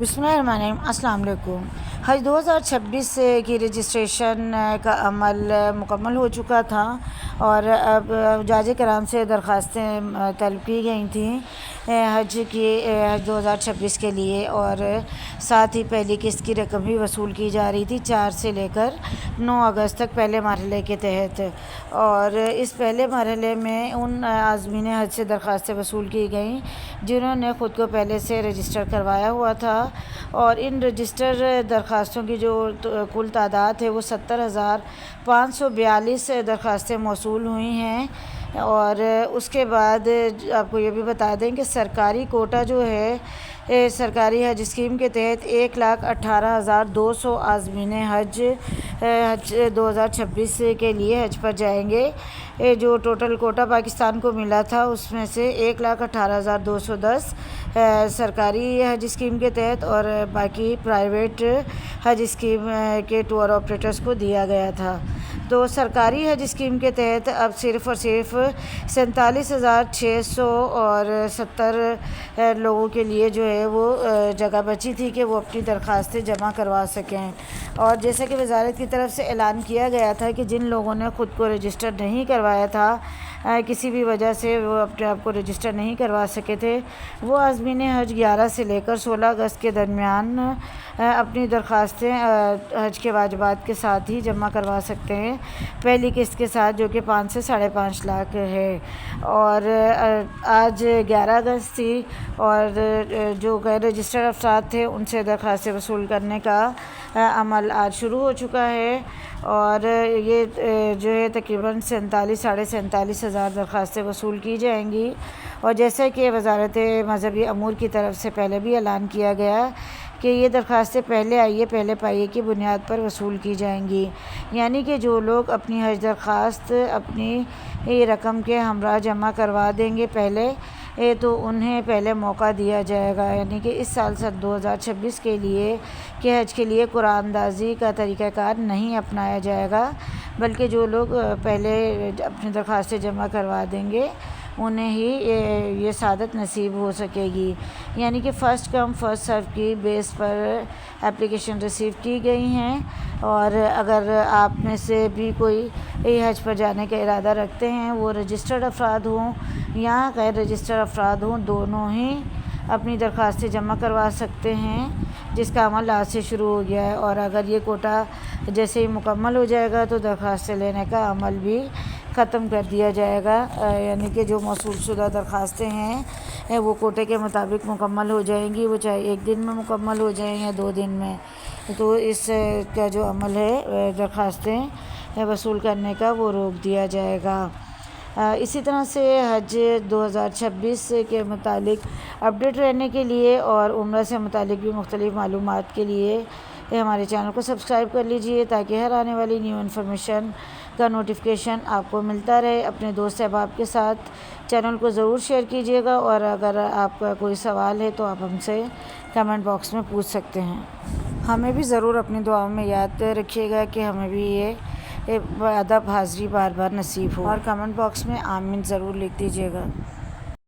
بسم اللہ الرحمن الرحیم۔ السلام علیکم۔ حج 2026 کی رجسٹریشن کا عمل مکمل ہو چکا تھا اور اب حجاج کرام سے درخواستیں طلب کی گئی تھیں حج 2026 کے لیے، اور ساتھ ہی پہلی قسط کی رقم بھی وصول کی جا رہی تھی 4 سے لے کر 9 اگست تک پہلے مرحلے کے تحت۔ اور اس پہلے مرحلے میں ان عازمین حج سے درخواستیں وصول کی گئیں جنہوں نے خود کو پہلے سے رجسٹر کروایا ہوا تھا، اور ان رجسٹر درخواستوں کی جو کل تعداد ہے وہ 70,542 درخواستیں موصول ہوئی ہیں۔ اور اس کے بعد آپ کو یہ بھی بتا دیں کہ سرکاری کوٹا جو ہے سرکاری حج اسکیم کے تحت 1,18,200 عازمین حج 2026 کے لیے حج پر جائیں گے۔ جو ٹوٹل کوٹا پاکستان کو ملا تھا اس میں سے 1,18,210 سرکاری حج اسکیم کے تحت اور باقی پرائیویٹ حج اسکیم کے ٹور آپریٹرز کو دیا گیا تھا۔ تو سرکاری حج اسکیم کے تحت اب صرف اور صرف 47,670 لوگوں کے لیے جو ہے وہ جگہ بچی تھی کہ وہ اپنی درخواستیں جمع کروا سکیں۔ اور جیسا کہ وزارت کی طرف سے اعلان کیا گیا تھا کہ جن لوگوں نے خود کو رجسٹر نہیں کروایا تھا، کسی بھی وجہ سے وہ اپنے آپ کو رجسٹر نہیں کروا سکے تھے، وہ عازمین حج 11 سے لے کر 16 اگست کے درمیان اپنی درخواستیں حج کے واجبات کے ساتھ ہی جمع کروا سکتے ہیں، پہلی قسط کے ساتھ، جو کہ 5 سے 5.5 لاکھ ہے۔ اور آج 11 اگست تھی اور جو غیر رجسٹرڈ افراد تھے ان سے درخواستیں وصول کرنے کا عمل آج شروع ہو چکا ہے، اور یہ جو ہے تقریباً 47,500 درخواستیں وصول کی جائیں گی۔ اور جیسا کہ وزارت مذہبی امور کی طرف سے پہلے بھی اعلان کیا گیا کہ یہ درخواستیں پہلے آئیے پہلے پائیے کی بنیاد پر وصول کی جائیں گی، یعنی کہ جو لوگ اپنی حج درخواست اپنی رقم کے ہمراہ جمع کروا دیں گے پہلے، تو انہیں پہلے موقع دیا جائے گا، یعنی کہ اس سال 2026 کے لیے کہ حج کے لیے قرعہ اندازی کا طریقہ کار نہیں اپنایا جائے گا، بلکہ جو لوگ پہلے اپنی درخواستیں جمع کروا دیں گے انہیں ہی یہ سعادت نصیب ہو سکے گی، یعنی کہ فرسٹ کم فرسٹ سرو کی بیس پر اپلیکیشن ریسیو کی گئی ہیں۔ اور اگر آپ میں سے بھی کوئی حج پر جانے کا ارادہ رکھتے ہیں، وہ رجسٹرڈ افراد ہوں یا غیر رجسٹرڈ افراد ہوں، دونوں ہی اپنی درخواستیں جمع کروا سکتے ہیں، جس کا عمل آج سے شروع ہو گیا ہے۔ اور اگر یہ کوٹا جیسے ہی مکمل ہو جائے گا تو درخواستیں لینے کا عمل بھی ختم کر دیا جائے گا، یعنی کہ جو موصول شدہ درخواستیں ہیں وہ کوٹے کے مطابق مکمل ہو جائیں گی، وہ چاہے 1 دن میں مکمل ہو جائیں یا 2 دن میں۔ تو اس کا جو عمل ہے درخواستیں وصول کرنے کا وہ روک دیا جائے گا۔ اسی طرح سے حج 2026 کے متعلق اپڈیٹ رہنے کے لیے اور عمرہ سے متعلق بھی مختلف معلومات کے لیے ہمارے چینل کو سبسکرائب کر لیجئے تاکہ ہر آنے والی نیو انفارمیشن کا نوٹیفیکیشن آپ کو ملتا رہے۔ اپنے دوست احباب کے ساتھ چینل کو ضرور شیئر کیجیے گا، اور اگر آپ کا کوئی سوال ہے تو آپ ہم سے کمنٹ باکس میں پوچھ سکتے ہیں۔ ہمیں بھی ضرور اپنی دعاؤں میں یاد رکھیے گا کہ ہمیں بھی یہ ادب حاضری بار بار نصیب ہو، اور کمنٹ باکس میں آمین ضرور لکھ دیجیے گا۔